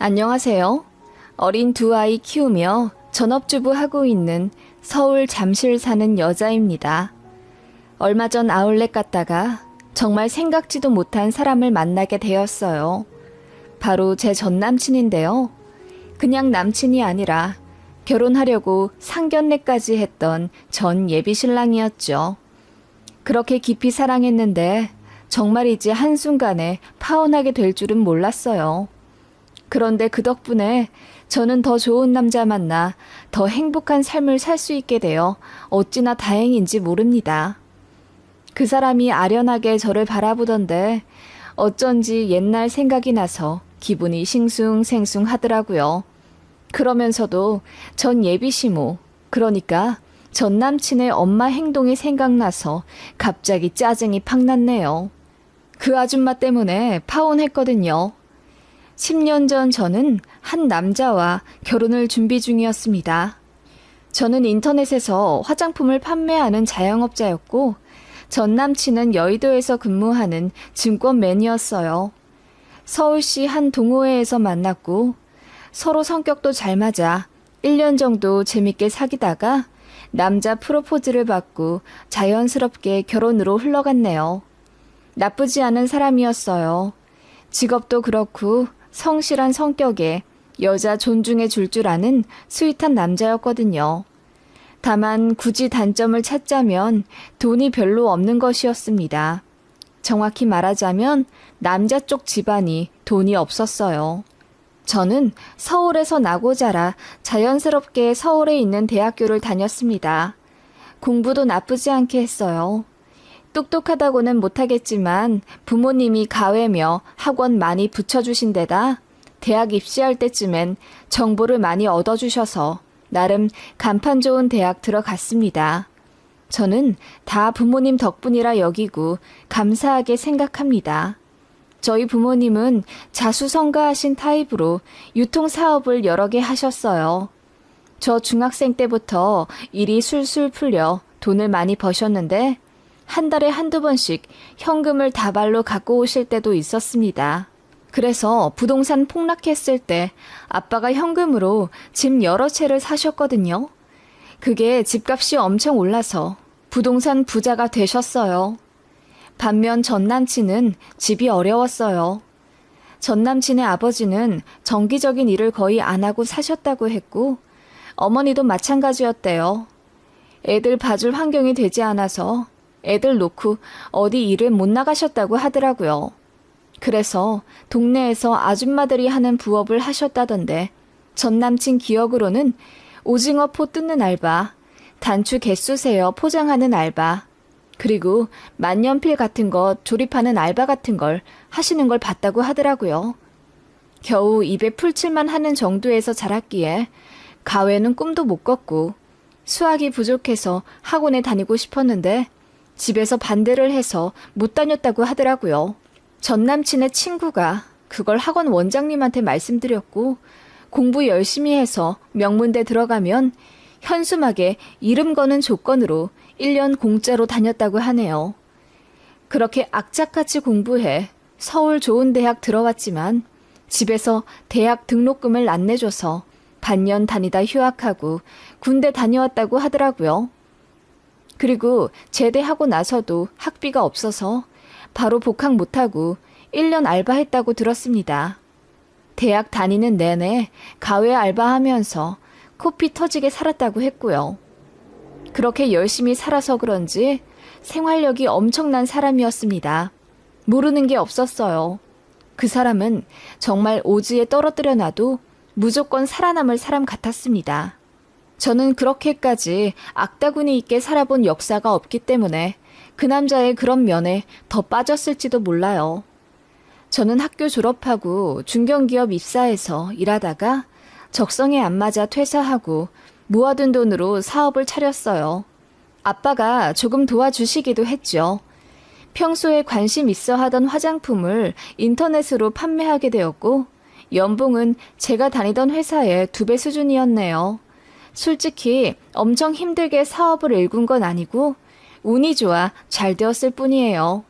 안녕하세요. 어린 두 아이 키우며 전업주부 하고 있는 서울 잠실 사는 여자입니다. 얼마 전 아울렛 갔다가 정말 생각지도 못한 사람을 만나게 되었어요. 바로 제 전 남친인데요. 그냥 남친이 아니라 결혼하려고 상견례까지 했던 전 예비 신랑이었죠. 그렇게 깊이 사랑했는데 정말이지 한순간에 파혼하게 될 줄은 몰랐어요. 그런데 그 덕분에 저는 더 좋은 남자 만나 더 행복한 삶을 살 수 있게 되어 어찌나 다행인지 모릅니다. 그 사람이 아련하게 저를 바라보던데 어쩐지 옛날 생각이 나서 기분이 싱숭생숭 하더라고요. 그러면서도 전 예비 시모, 그러니까 전 남친의 엄마 행동이 생각나서 갑자기 짜증이 팍 났네요. 그 아줌마 때문에 파혼했거든요. 10년 전 저는 한 남자와 결혼을 준비 중이었습니다. 저는 인터넷에서 화장품을 판매하는 자영업자였고 전 남친은 여의도에서 근무하는 증권맨이었어요. 서울시 한 동호회에서 만났고 서로 성격도 잘 맞아 1년 정도 재밌게 사귀다가 남자 프로포즈를 받고 자연스럽게 결혼으로 흘러갔네요. 나쁘지 않은 사람이었어요. 직업도 그렇고 성실한 성격에 여자 존중해 줄 아는 스윗한 남자였거든요. 다만 굳이 단점을 찾자면 돈이 별로 없는 것이었습니다. 정확히 말하자면 남자 쪽 집안이 돈이 없었어요. 저는 서울에서 나고 자라 자연스럽게 서울에 있는 대학교를 다녔습니다. 공부도 나쁘지 않게 했어요. 똑똑하다고는 못하겠지만 부모님이 가외며 학원 많이 붙여주신 데다 대학 입시할 때쯤엔 정보를 많이 얻어주셔서 나름 간판 좋은 대학 들어갔습니다. 저는 다 부모님 덕분이라 여기고 감사하게 생각합니다. 저희 부모님은 자수성가하신 타입으로 유통사업을 여러 개 하셨어요. 저 중학생 때부터 일이 술술 풀려 돈을 많이 버셨는데 한 달에 한두 번씩 현금을 다발로 갖고 오실 때도 있었습니다. 그래서 부동산 폭락했을 때 아빠가 현금으로 집 여러 채를 사셨거든요. 그게 집값이 엄청 올라서 부동산 부자가 되셨어요. 반면 전 남친은 집이 어려웠어요. 전 남친의 아버지는 정기적인 일을 거의 안 하고 사셨다고 했고 어머니도 마찬가지였대요. 애들 봐줄 환경이 되지 않아서 애들 놓고 어디 일을 못 나가셨다고 하더라고요. 그래서 동네에서 아줌마들이 하는 부업을 하셨다던데 전 남친 기억으로는 오징어 포 뜯는 알바, 단추 개수 세어 포장하는 알바, 그리고 만년필 같은 거 조립하는 알바 같은 걸 하시는 걸 봤다고 하더라고요. 겨우 입에 풀칠만 하는 정도에서 자랐기에 가외는 꿈도 못 꿨고 수학이 부족해서 학원에 다니고 싶었는데 집에서 반대를 해서 못 다녔다고 하더라고요. 전 남친의 친구가 그걸 학원 원장님한테 말씀드렸고 공부 열심히 해서 명문대 들어가면 현수막에 이름 거는 조건으로 1년 공짜로 다녔다고 하네요. 그렇게 악착같이 공부해 서울 좋은 대학 들어왔지만 집에서 대학 등록금을 안 내줘서 반년 다니다 휴학하고 군대 다녀왔다고 하더라고요. 그리고 제대하고 나서도 학비가 없어서 바로 복학 못하고 1년 알바했다고 들었습니다. 대학 다니는 내내 가외 알바하면서 코피 터지게 살았다고 했고요. 그렇게 열심히 살아서 그런지 생활력이 엄청난 사람이었습니다. 모르는 게 없었어요. 그 사람은 정말 오지에 떨어뜨려 놔도 무조건 살아남을 사람 같았습니다. 저는 그렇게까지 악다구니 있게 살아본 역사가 없기 때문에 그 남자의 그런 면에 더 빠졌을지도 몰라요. 저는 학교 졸업하고 중견기업 입사해서 일하다가 적성에 안 맞아 퇴사하고 모아둔 돈으로 사업을 차렸어요. 아빠가 조금 도와주시기도 했죠. 평소에 관심 있어 하던 화장품을 인터넷으로 판매하게 되었고 연봉은 제가 다니던 회사의 2배 수준이었네요. 솔직히 엄청 힘들게 사업을 일군 건 아니고 운이 좋아 잘 되었을 뿐이에요.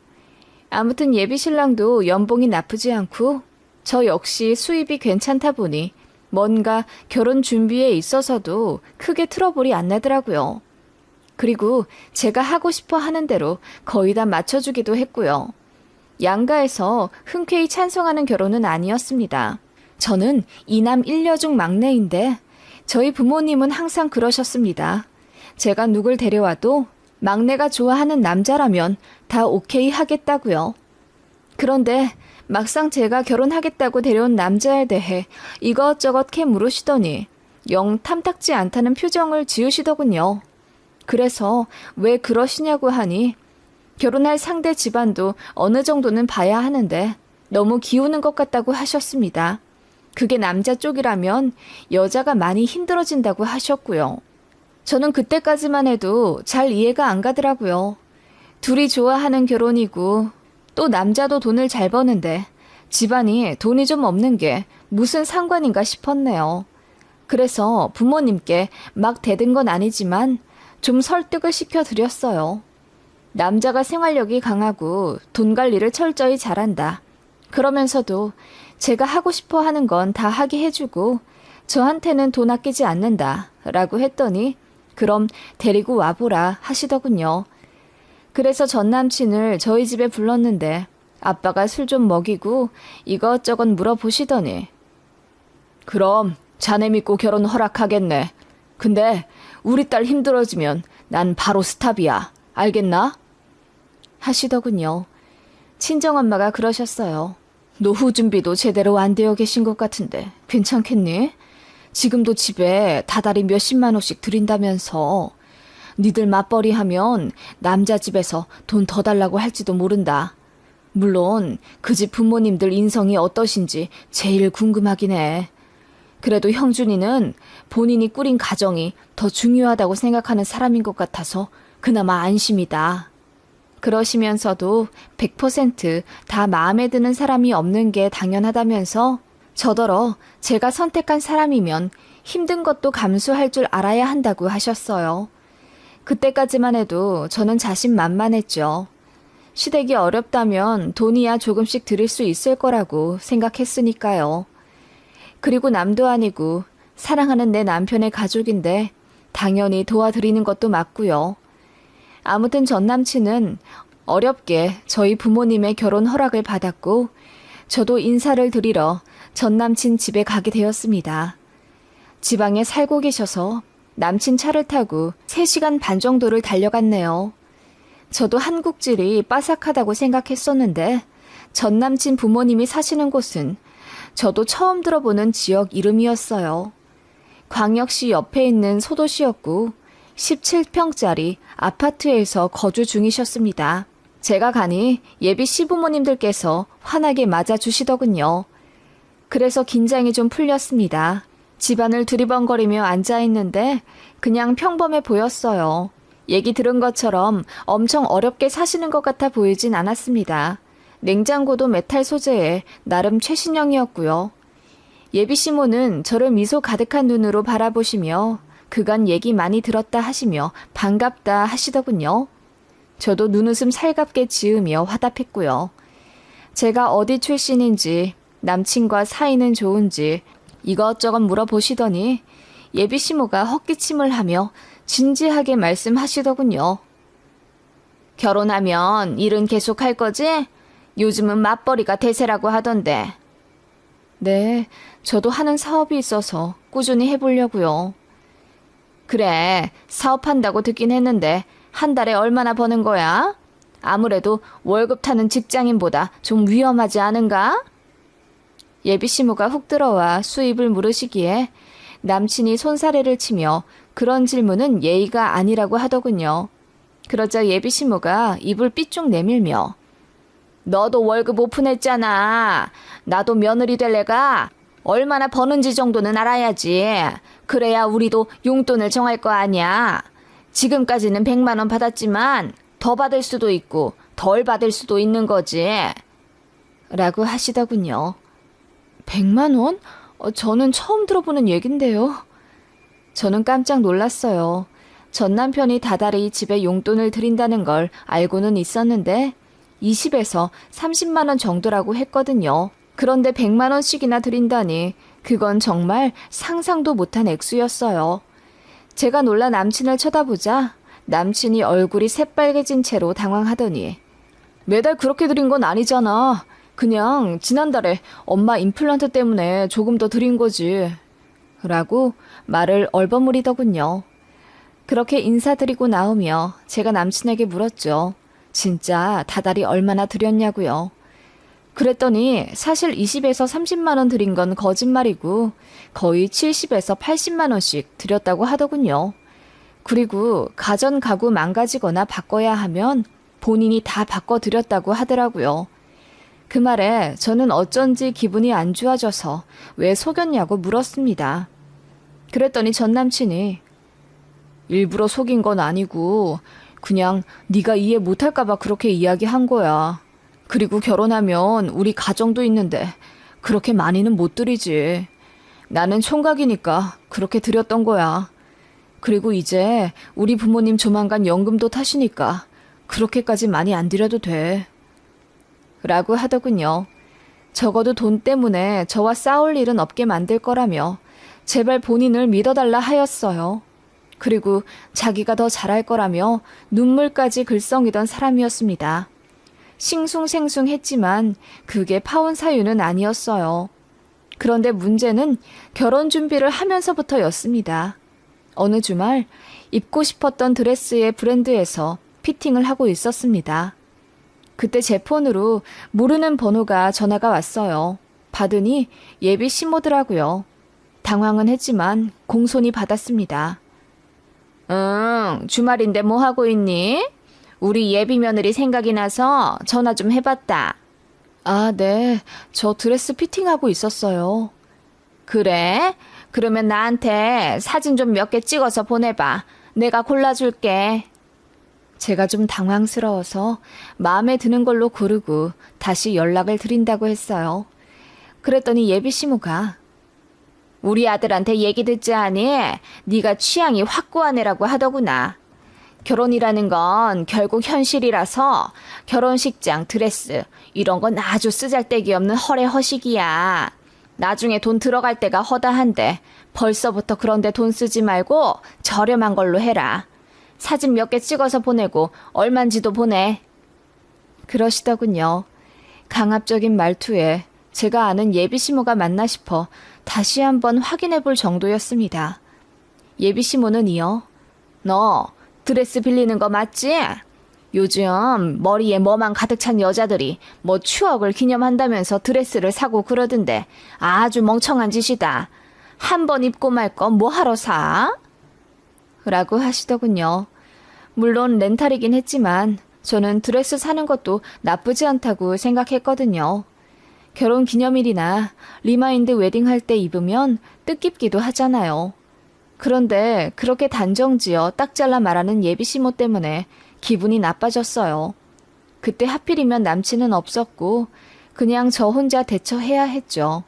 아무튼 예비 신랑도 연봉이 나쁘지 않고 저 역시 수입이 괜찮다 보니 뭔가 결혼 준비에 있어서도 크게 트러블이 안 나더라고요. 그리고 제가 하고 싶어 하는 대로 거의 다 맞춰주기도 했고요. 양가에서 흔쾌히 찬성하는 결혼은 아니었습니다. 저는 이남 일녀 중 막내인데 저희 부모님은 항상 그러셨습니다. 제가 누굴 데려와도 막내가 좋아하는 남자라면 다 오케이 하겠다고요. 그런데 막상 제가 결혼하겠다고 데려온 남자에 대해 이것저것 캐 물으시더니 영 탐탁지 않다는 표정을 지으시더군요. 그래서 왜 그러시냐고 하니 결혼할 상대 집안도 어느 정도는 봐야 하는데 너무 기우는 것 같다고 하셨습니다. 그게 남자 쪽이라면 여자가 많이 힘들어진다고 하셨고요. 저는 그때까지만 해도 잘 이해가 안 가더라고요. 둘이 좋아하는 결혼이고 또 남자도 돈을 잘 버는데 집안이 돈이 좀 없는 게 무슨 상관인가 싶었네요. 그래서 부모님께 막 대든 건 아니지만 좀 설득을 시켜드렸어요. 남자가 생활력이 강하고 돈 관리를 철저히 잘한다. 그러면서도 제가 하고 싶어 하는 건 다 하게 해주고 저한테는 돈 아끼지 않는다 라고 했더니 그럼 데리고 와보라 하시더군요. 그래서 전 남친을 저희 집에 불렀는데 아빠가 술 좀 먹이고 이것저것 물어보시더니 그럼 자네 믿고 결혼 허락하겠네. 근데 우리 딸 힘들어지면 난 바로 스탑이야. 알겠나? 하시더군요. 친정엄마가 그러셨어요. 노후 준비도 제대로 안 되어 계신 것 같은데 괜찮겠니? 지금도 집에 다달이 몇십만 원씩 드린다면서 니들 맞벌이 하면 남자 집에서 돈 더 달라고 할지도 모른다. 물론 그 집 부모님들 인성이 어떠신지 제일 궁금하긴 해. 그래도 형준이는 본인이 꾸린 가정이 더 중요하다고 생각하는 사람인 것 같아서 그나마 안심이다. 그러시면서도 100%다 마음에 드는 사람이 없는 게 당연하다면서 저더러 제가 선택한 사람이면 힘든 것도 감수할 줄 알아야 한다고 하셨어요. 그때까지만 해도 저는 자신만만했죠. 시댁이 어렵다면 돈이야 조금씩 드릴 수 있을 거라고 생각했으니까요. 그리고 남도 아니고 사랑하는 내 남편의 가족인데 당연히 도와드리는 것도 맞고요. 아무튼 전 남친은 어렵게 저희 부모님의 결혼 허락을 받았고 저도 인사를 드리러 전 남친 집에 가게 되었습니다. 지방에 살고 계셔서 남친 차를 타고 3시간 반 정도를 달려갔네요. 저도 한국질이 빠삭하다고 생각했었는데 전 남친 부모님이 사시는 곳은 저도 처음 들어보는 지역 이름이었어요. 광역시 옆에 있는 소도시였고 17평짜리 아파트에서 거주 중이셨습니다. 제가 가니 예비 시부모님들께서 환하게 맞아주시더군요. 그래서 긴장이 좀 풀렸습니다. 집안을 두리번거리며 앉아있는데 그냥 평범해 보였어요. 얘기 들은 것처럼 엄청 어렵게 사시는 것 같아 보이진 않았습니다. 냉장고도 메탈 소재에 나름 최신형이었고요. 예비 시모는 저를 미소 가득한 눈으로 바라보시며 그간 얘기 많이 들었다 하시며 반갑다 하시더군요. 저도 눈웃음 살갑게 지으며 화답했고요. 제가 어디 출신인지 남친과 사이는 좋은지 이것저것 물어보시더니 예비 시모가 헛기침을 하며 진지하게 말씀하시더군요. 결혼하면 일은 계속 할 거지? 요즘은 맞벌이가 대세라고 하던데. 네, 저도 하는 사업이 있어서 꾸준히 해보려고요. 그래, 사업한다고 듣긴 했는데 한 달에 얼마나 버는 거야? 아무래도 월급 타는 직장인보다 좀 위험하지 않은가? 예비 시모가 훅 들어와 수입을 물으시기에 남친이 손사래를 치며 그런 질문은 예의가 아니라고 하더군요. 그러자 예비 시모가 입을 삐쭉 내밀며 너도 월급 오픈했잖아. 나도 며느리 될 애가 얼마나 버는지 정도는 알아야지. 그래야 우리도 용돈을 정할 거 아니야. 지금까지는 100만 원 받았지만 더 받을 수도 있고 덜 받을 수도 있는 거지. 라고 하시더군요. 100만 원? 저는 처음 들어보는 얘긴데요. 저는 깜짝 놀랐어요. 전 남편이 다달이 집에 용돈을 드린다는 걸 알고는 있었는데 20에서 30만 원 정도라고 했거든요. 그런데 100만 원씩이나 드린다니 그건 정말 상상도 못한 액수였어요. 제가 놀라 남친을 쳐다보자 남친이 얼굴이 새빨개진 채로 당황하더니 매달 그렇게 드린 건 아니잖아. 그냥 지난달에 엄마 임플란트 때문에 조금 더 드린 거지. 라고 말을 얼버무리더군요. 그렇게 인사드리고 나오며 제가 남친에게 물었죠. 진짜 다달이 얼마나 드렸냐고요. 그랬더니 사실 20에서 30만 원 드린 건 거짓말이고 거의 70에서 80만 원씩 드렸다고 하더군요. 그리고 가전 가구 망가지거나 바꿔야 하면 본인이 다 바꿔드렸다고 하더라고요. 그 말에 저는 어쩐지 기분이 안 좋아져서 왜 속였냐고 물었습니다. 그랬더니 전 남친이 일부러 속인 건 아니고 그냥 네가 이해 못할까 봐 그렇게 이야기한 거야. 그리고 결혼하면 우리 가정도 있는데 그렇게 많이는 못 드리지. 나는 총각이니까 그렇게 드렸던 거야. 그리고 이제 우리 부모님 조만간 연금도 타시니까 그렇게까지 많이 안 드려도 돼. 라고 하더군요. 적어도 돈 때문에 저와 싸울 일은 없게 만들 거라며 제발 본인을 믿어달라 하였어요. 그리고 자기가 더 잘할 거라며 눈물까지 글썽이던 사람이었습니다. 싱숭생숭했지만 그게 파혼 사유는 아니었어요. 그런데 문제는 결혼 준비를 하면서부터였습니다. 어느 주말 입고 싶었던 드레스의 브랜드에서 피팅을 하고 있었습니다. 그때 제 폰으로 모르는 번호가 전화가 왔어요. 받으니 예비 시모더라고요. 당황은 했지만 공손히 받았습니다. 응, 주말인데 뭐 하고 있니? 우리 예비 며느리 생각이 나서 전화 좀 해봤다. 아, 네. 저 드레스 피팅하고 있었어요. 그래? 그러면 나한테 사진 좀 몇 개 찍어서 보내봐. 내가 골라줄게. 제가 좀 당황스러워서 마음에 드는 걸로 고르고 다시 연락을 드린다고 했어요. 그랬더니 예비 시모가 우리 아들한테 얘기 듣지 않니? 네가 취향이 확고한 애라고 하더구나. 결혼이라는 건 결국 현실이라서 결혼식장, 드레스 이런 건 아주 쓰잘데기 없는 허례허식이야. 나중에 돈 들어갈 때가 허다한데 벌써부터 그런데 돈 쓰지 말고 저렴한 걸로 해라. 사진 몇 개 찍어서 보내고 얼만지도 보내. 그러시더군요. 강압적인 말투에 제가 아는 예비시모가 맞나 싶어 다시 한번 확인해 볼 정도였습니다. 예비시모는 이어 너 드레스 빌리는 거 맞지? 요즘 머리에 뭐만 가득 찬 여자들이 뭐 추억을 기념한다면서 드레스를 사고 그러던데 아주 멍청한 짓이다. 한 번 입고 말 거 뭐 하러 사? 라고 하시더군요. 물론 렌탈이긴 했지만 저는 드레스 사는 것도 나쁘지 않다고 생각했거든요. 결혼 기념일이나 리마인드 웨딩 할 때 입으면 뜻깊기도 하잖아요. 그런데 그렇게 단정지어 딱 잘라 말하는 예비시모 때문에 기분이 나빠졌어요. 그때 하필이면 남친은 없었고 그냥 저 혼자 대처해야 했죠.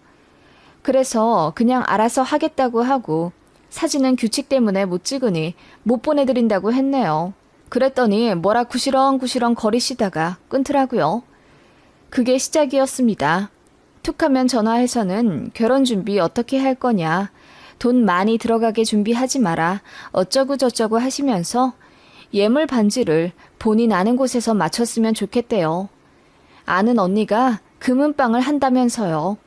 그래서 그냥 알아서 하겠다고 하고 사진은 규칙 때문에 못 찍으니 못 보내드린다고 했네요. 그랬더니 뭐라 구시렁구시렁 거리시다가 끊더라고요. 그게 시작이었습니다. 툭하면 전화해서는 결혼 준비 어떻게 할 거냐, 돈 많이 들어가게 준비하지 마라, 어쩌고 저쩌고 하시면서 예물 반지를 본인 아는 곳에서 맞췄으면 좋겠대요. 아는 언니가 금은방을 한다면서요.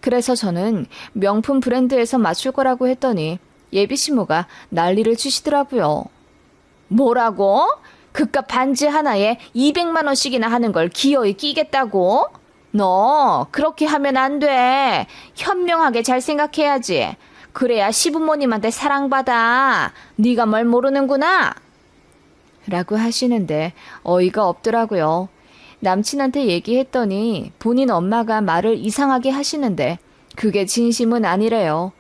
그래서 저는 명품 브랜드에서 맞출 거라고 했더니 예비시모가 난리를 치시더라고요. 뭐라고? 그깟 반지 하나에 200만 원씩이나 하는 걸 기어이 끼겠다고? 너 그렇게 하면 안 돼. 현명하게 잘 생각해야지. 그래야 시부모님한테 사랑받아. 네가 뭘 모르는구나. 라고 하시는데 어이가 없더라고요. 남친한테 얘기했더니 본인 엄마가 말을 이상하게 하시는데 그게 진심은 아니래요.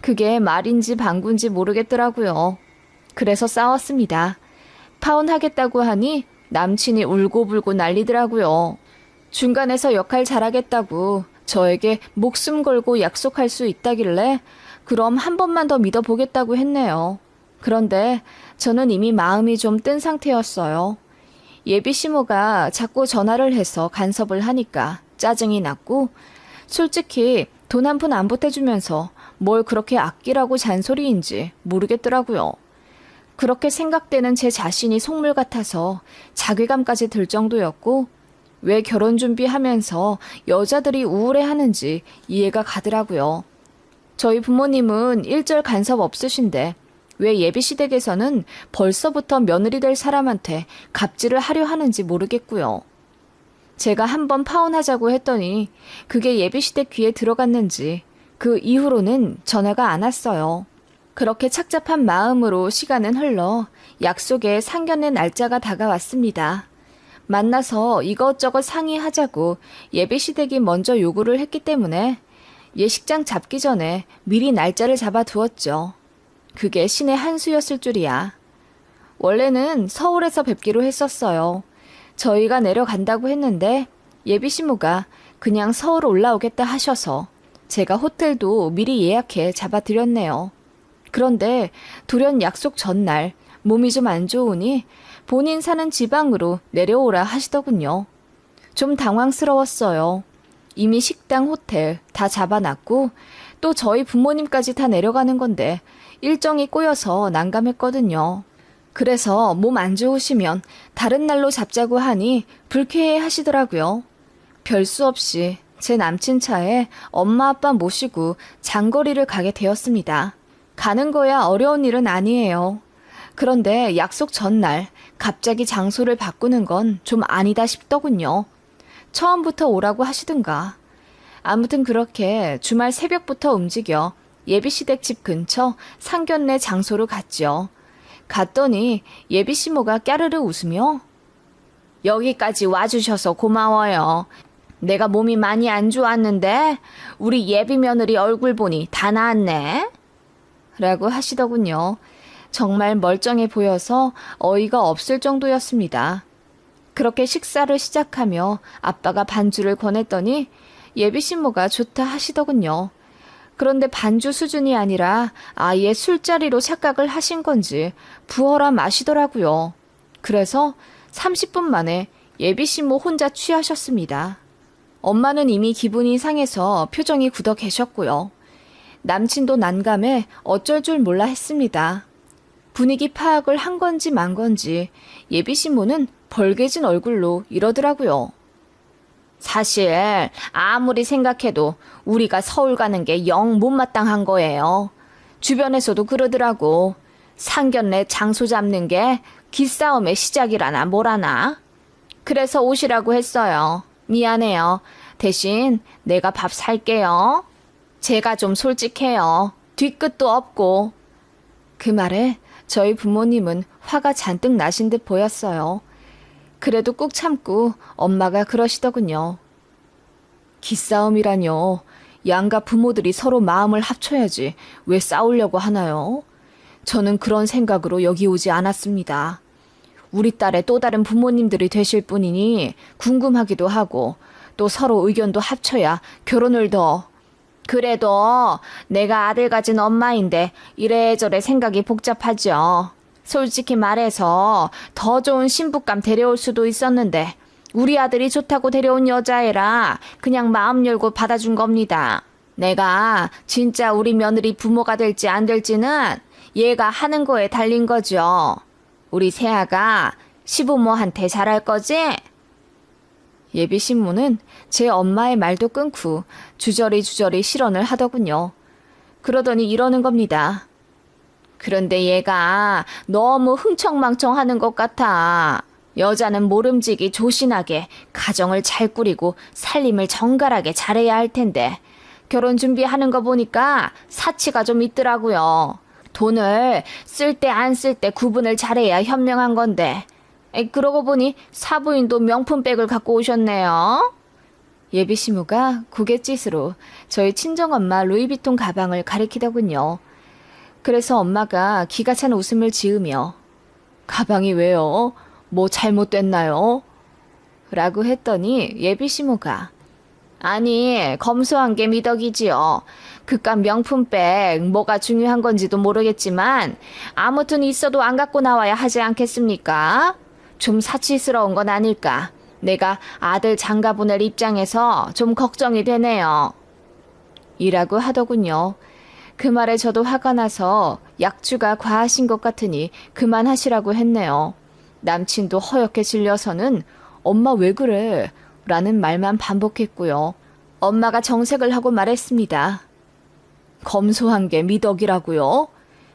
그게 말인지 방구인지 모르겠더라고요. 그래서 싸웠습니다. 파혼하겠다고 하니 남친이 울고불고 난리더라고요. 중간에서 역할 잘하겠다고 저에게 목숨 걸고 약속할 수 있다길래 그럼 한 번만 더 믿어보겠다고 했네요. 그런데 저는 이미 마음이 좀 뜬 상태였어요. 예비시모가 자꾸 전화를 해서 간섭을 하니까 짜증이 났고 솔직히 돈 한 푼 안 보태주면서 뭘 그렇게 아끼라고 잔소리인지 모르겠더라고요. 그렇게 생각되는 제 자신이 속물 같아서 자괴감까지 들 정도였고, 왜 결혼 준비하면서 여자들이 우울해하는지 이해가 가더라고요. 저희 부모님은 일절 간섭 없으신데 왜 예비시댁에서는 벌써부터 며느리 될 사람한테 갑질을 하려 하는지 모르겠고요. 제가 한번 파혼하자고 했더니 그게 예비시댁 귀에 들어갔는지 그 이후로는 전화가 안 왔어요. 그렇게 착잡한 마음으로 시간은 흘러 약속의 상견례 날짜가 다가왔습니다. 만나서 이것저것 상의하자고 예비시댁이 먼저 요구를 했기 때문에 예식장 잡기 전에 미리 날짜를 잡아두었죠. 그게 신의 한 수였을 줄이야. 원래는 서울에서 뵙기로 했었어요. 저희가 내려간다고 했는데 예비신부가 그냥 서울 올라오겠다 하셔서 제가 호텔도 미리 예약해 잡아드렸네요. 그런데 돌연 약속 전날 몸이 좀 안 좋으니 본인 사는 지방으로 내려오라 하시더군요. 좀 당황스러웠어요. 이미 식당, 호텔 다 잡아놨고 또 저희 부모님까지 다 내려가는 건데 일정이 꼬여서 난감했거든요. 그래서 몸 안 좋으시면 다른 날로 잡자고 하니 불쾌해 하시더라고요. 별 수 없이 제 남친 차에 엄마 아빠 모시고 장거리를 가게 되었습니다. 가는 거야 어려운 일은 아니에요. 그런데 약속 전날 갑자기 장소를 바꾸는 건 좀 아니다 싶더군요. 처음부터 오라고 하시든가. 아무튼 그렇게 주말 새벽부터 움직여 예비시댁 집 근처 상견례 장소로 갔죠. 갔더니 예비시모가 까르르 웃으며 여기까지 와주셔서 고마워요. 내가 몸이 많이 안 좋았는데 우리 예비 며느리 얼굴 보니 다 나았네. 라고 하시더군요. 정말 멀쩡해 보여서 어이가 없을 정도였습니다. 그렇게 식사를 시작하며 아빠가 반주를 권했더니 예비신모가 좋다 하시더군요. 그런데 반주 수준이 아니라 아예 술자리로 착각을 하신 건지 부어라 마시더라고요. 그래서 30분 만에 예비신모 혼자 취하셨습니다. 엄마는 이미 기분이 상해서 표정이 굳어 계셨고요. 남친도 난감해 어쩔 줄 몰라 했습니다. 분위기 파악을 한 건지 만 건지 예비신모는 벌개진 얼굴로 이러더라고요. 사실 아무리 생각해도 우리가 서울 가는 게 영 못마땅한 거예요. 주변에서도 그러더라고. 상견례 장소 잡는 게 기싸움의 시작이라나 뭐라나. 그래서 오시라고 했어요. 미안해요. 대신 내가 밥 살게요. 제가 좀 솔직해요. 뒤끝도 없고. 그 말에 저희 부모님은 화가 잔뜩 나신 듯 보였어요. 그래도 꾹 참고 엄마가 그러시더군요. 기싸움이라뇨. 양가 부모들이 서로 마음을 합쳐야지 왜 싸우려고 하나요? 저는 그런 생각으로 여기 오지 않았습니다. 우리 딸의 또 다른 부모님들이 되실 분이니 궁금하기도 하고 또 서로 의견도 합쳐야 결혼을 더... 그래도 내가 아들 가진 엄마인데 이래저래 생각이 복잡하죠. 솔직히 말해서 더 좋은 신부감 데려올 수도 있었는데 우리 아들이 좋다고 데려온 여자애라 그냥 마음 열고 받아준 겁니다. 내가 진짜 우리 며느리 부모가 될지 안 될지는 얘가 하는 거에 달린 거죠. 우리 세아가 시부모한테 잘할 거지? 예비신부는 제 엄마의 말도 끊고 주저리 실언을 하더군요. 그러더니 이러는 겁니다. 그런데 얘가 너무 흥청망청하는 것 같아. 여자는 모름지기 조신하게 가정을 잘 꾸리고 살림을 정갈하게 잘해야 할 텐데 결혼 준비하는 거 보니까 사치가 좀 있더라고요. 돈을 쓸 때 안 쓸 때 구분을 잘해야 현명한 건데 그러고 보니 사부인도 명품백을 갖고 오셨네요. 예비시무가 고갯짓으로 저희 친정엄마 루이비통 가방을 가리키더군요. 그래서 엄마가 기가 찬 웃음을 지으며 가방이 왜요? 뭐 잘못됐나요? 라고 했더니 예비시무가 아니 검소한 게 미덕이지요. 그깟 명품백 뭐가 중요한 건지도 모르겠지만 아무튼 있어도 안 갖고 나와야 하지 않겠습니까? 좀 사치스러운 건 아닐까. 내가 아들 장가 보낼 입장에서 좀 걱정이 되네요. 이라고 하더군요. 그 말에 저도 화가 나서 약주가 과하신 것 같으니 그만하시라고 했네요. 남친도 허옇게 질려서는 엄마 왜 그래? 라는 말만 반복했고요. 엄마가 정색을 하고 말했습니다. 검소한 게 미덕이라고요?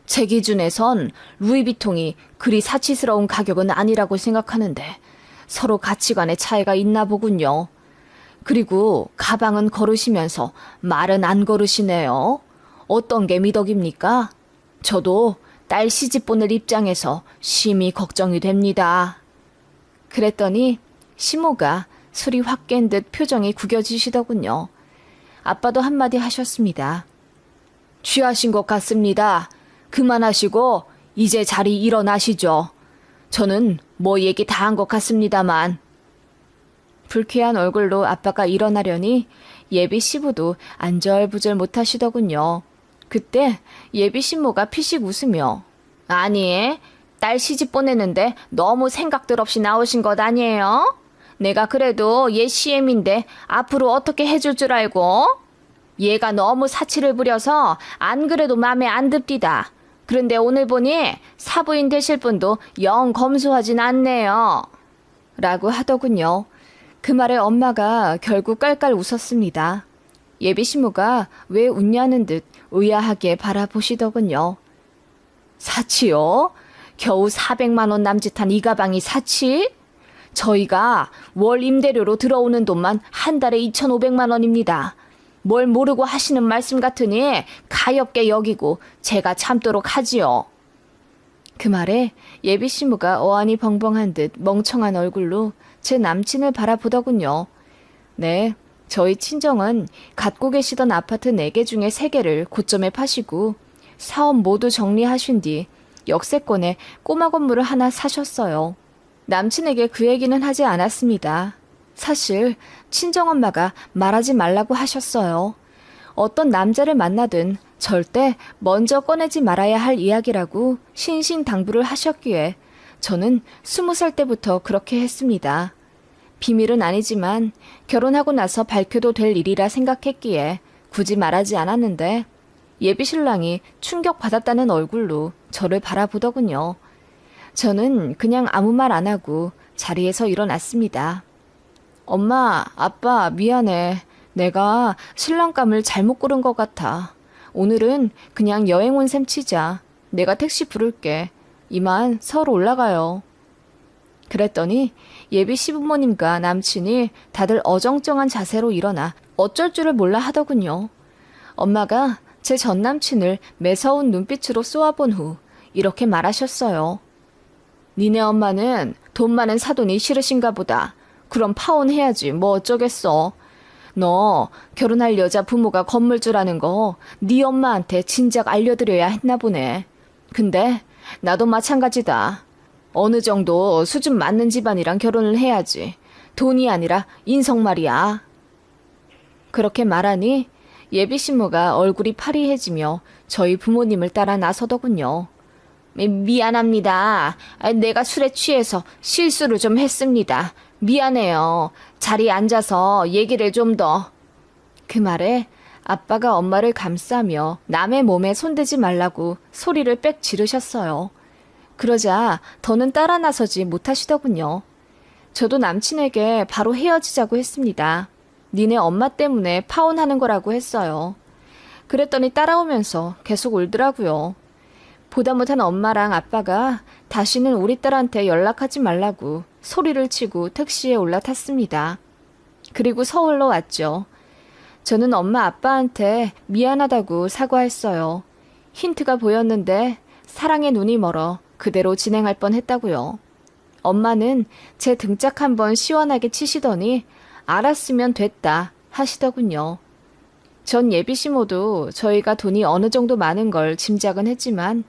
제 기준에선 루이비통이 그리 사치스러운 가격은 아니라고 생각하는데 서로 가치관의 차이가 있나 보군요. 그리고 가방은 걸으시면서 말은 안 걸으시네요. 어떤 게 미덕입니까? 저도 딸 시집 보낼 입장에서 심히 걱정이 됩니다. 그랬더니 시모가 술이 확 깬 듯 표정이 구겨지시더군요. 아빠도 한마디 하셨습니다. 취하신 것 같습니다. 그만하시고 이제 자리 일어나시죠. 저는 뭐 얘기 다 한 것 같습니다만. 불쾌한 얼굴로 아빠가 일어나려니 예비 시부도 안절부절 못하시더군요. 그때 예비 신모가 피식 웃으며 아니, 딸 시집 보내는데 너무 생각들 없이 나오신 것 아니에요? 내가 그래도 얘 CM인데 앞으로 어떻게 해줄 줄 알고? 얘가 너무 사치를 부려서 안 그래도 맘에 안 듭디다. 그런데 오늘 보니 사부인 되실 분도 영 검소하진 않네요. 라고 하더군요. 그 말에 엄마가 결국 깔깔 웃었습니다. 예비 신부가 왜 웃냐는 듯 의아하게 바라보시더군요. 사치요? 겨우 400만 원 남짓한 이 가방이 사치? 저희가 월 임대료로 들어오는 돈만 한 달에 2,500만 원입니다. 뭘 모르고 하시는 말씀 같으니 가엾게 여기고 제가 참도록 하지요. 그 말에 예비 신부가 어안이 벙벙한 듯 멍청한 얼굴로 제 남친을 바라보더군요. 네, 저희 친정은 갖고 계시던 아파트 4개 중에 3개를 고점에 파시고 사업 모두 정리하신 뒤 역세권에 꼬마 건물을 하나 사셨어요. 남친에게 그 얘기는 하지 않았습니다. 사실 친정엄마가 말하지 말라고 하셨어요. 어떤 남자를 만나든 절대 먼저 꺼내지 말아야 할 이야기라고 신신당부를 하셨기에 저는 20살 때부터 그렇게 했습니다. 비밀은 아니지만 결혼하고 나서 밝혀도 될 일이라 생각했기에 굳이 말하지 않았는데 예비신랑이 충격받았다는 얼굴로 저를 바라보더군요. 저는 그냥 아무 말 안 하고 자리에서 일어났습니다. 엄마, 아빠, 미안해. 내가 신랑감을 잘못 고른 것 같아. 오늘은 그냥 여행 온 셈 치자. 내가 택시 부를게. 이만 서울 올라가요. 그랬더니 예비 시부모님과 남친이 다들 어정쩡한 자세로 일어나 어쩔 줄을 몰라 하더군요. 엄마가 제 전남친을 매서운 눈빛으로 쏘아본 후 이렇게 말하셨어요. 니네 엄마는 돈 많은 사돈이 싫으신가 보다. 그럼 파혼해야지 뭐 어쩌겠어. 너 결혼할 여자 부모가 건물주라는 거 네 엄마한테 진작 알려드려야 했나 보네. 근데 나도 마찬가지다. 어느 정도 수준 맞는 집안이랑 결혼을 해야지. 돈이 아니라 인성 말이야. 그렇게 말하니 예비 신부가 얼굴이 파리해지며 저희 부모님을 따라 나서더군요. 미안합니다. 내가 술에 취해서 실수를 좀 했습니다. 미안해요. 자리에 앉아서 얘기를 좀 더. 그 말에 아빠가 엄마를 감싸며 남의 몸에 손대지 말라고 소리를 빽 지르셨어요. 그러자 더는 따라 나서지 못하시더군요. 저도 남친에게 바로 헤어지자고 했습니다. 니네 엄마 때문에 파혼하는 거라고 했어요. 그랬더니 따라오면서 계속 울더라고요. 보다 못한 엄마랑 아빠가 다시는 우리 딸한테 연락하지 말라고 소리를 치고 택시에 올라탔습니다. 그리고 서울로 왔죠. 저는 엄마 아빠한테 미안하다고 사과했어요. 힌트가 보였는데 사랑의 눈이 멀어 그대로 진행할 뻔했다고요. 엄마는 제 등짝 한번 시원하게 치시더니 알았으면 됐다 하시더군요. 전 예비시모도 저희가 돈이 어느 정도 많은 걸 짐작은 했지만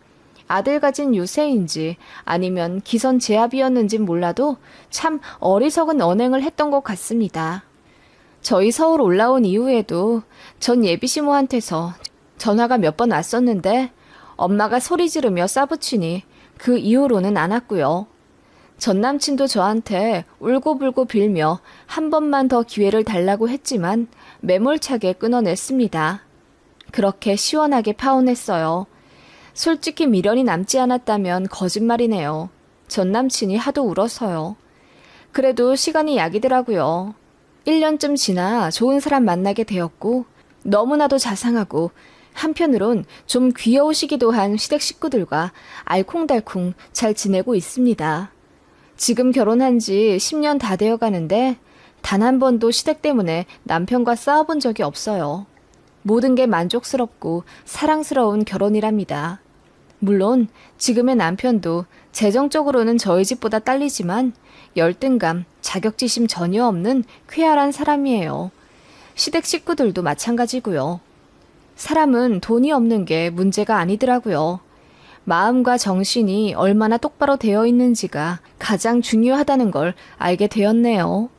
아들 가진 유세인지 아니면 기선 제압이었는진 몰라도 참 어리석은 언행을 했던 것 같습니다. 저희 서울 올라온 이후에도 전 예비시모한테서 전화가 몇 번 왔었는데 엄마가 소리 지르며 싸붙이니 그 이후로는 안 왔고요. 전 남친도 저한테 울고불고 빌며 한 번만 더 기회를 달라고 했지만 매몰차게 끊어냈습니다. 그렇게 시원하게 파혼했어요. 솔직히 미련이 남지 않았다면 거짓말이네요. 전 남친이 하도 울어서요. 그래도 시간이 약이더라고요. 1년쯤 지나 좋은 사람 만나게 되었고 너무나도 자상하고 한편으론 좀 귀여우시기도 한 시댁 식구들과 알콩달콩 잘 지내고 있습니다. 지금 결혼한 지 10년 다 되어 가는데 단 한 번도 시댁 때문에 남편과 싸워본 적이 없어요. 모든 게 만족스럽고 사랑스러운 결혼이랍니다. 물론 지금의 남편도 재정적으로는 저희 집보다 딸리지만 열등감, 자격지심 전혀 없는 쾌활한 사람이에요. 시댁 식구들도 마찬가지고요. 사람은 돈이 없는 게 문제가 아니더라고요. 마음과 정신이 얼마나 똑바로 되어 있는지가 가장 중요하다는 걸 알게 되었네요.